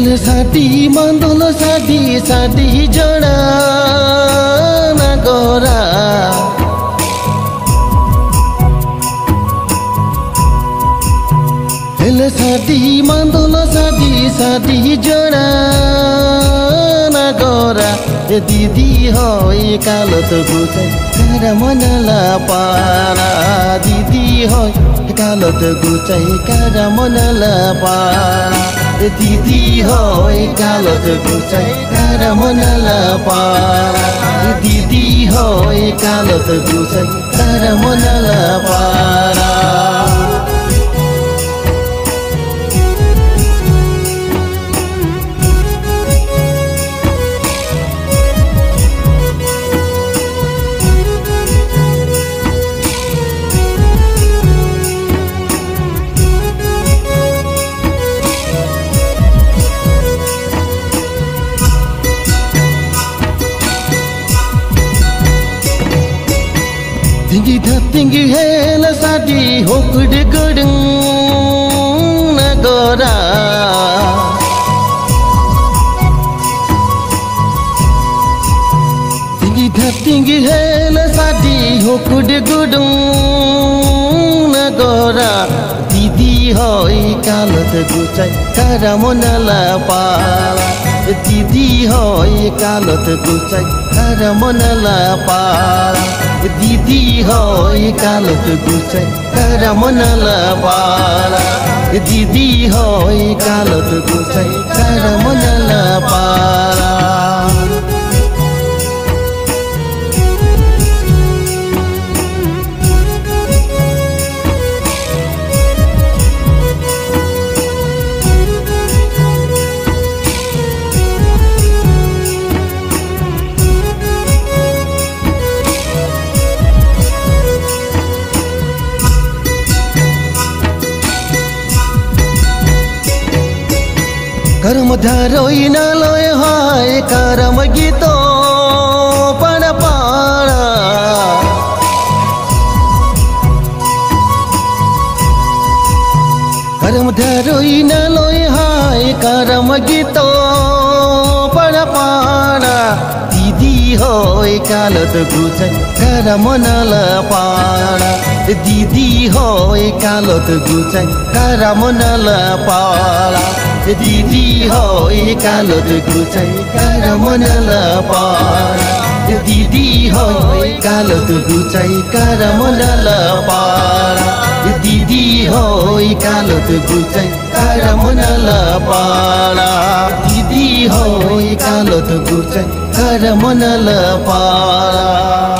हेर साथी मन्दोल साथी साथी जोडा नगरा हेर साथी मन्दोल साथी साथी जोडा नगरा दिदी हो कालो त गुचाइ कार मनला पारा दिदी हो कालो त गुचाइ कार मनला पारा दिदी हो कालो त गुचाइ कार मनला पारा दिदी हो कालो त गुचाइ कार मनला पारा tinggi hela sadi hokud gedeng nagara tinggi hela sadi hokud gedeng nagara didi hoi kalat gucai kara monala pala didi hoi kalat gucai kara monala pala दिदी हो कालो त गुचाइ कार मनला पारा दिदी हो कालो त गुचाइ कार मनला पारा करम धारोइ नलय हाय करम गीतो पण पाड़ा करम धारोइ नलय हाय करम गीतो पण पाड़ा दीदी हो कालो त गुचाइ कार मनला पाड़ा दीदी हो कालो त गुचाइ कार मनला पाड़ा दिदी हो कालो त गुचाइ कार मनला पारा दिदी हो कालो त गुचाइ कार मनला पारा दिदी हो कालो त गुचाइ कार मनला पारा दिदी हो कालो त गुचाइ कार मनला पारा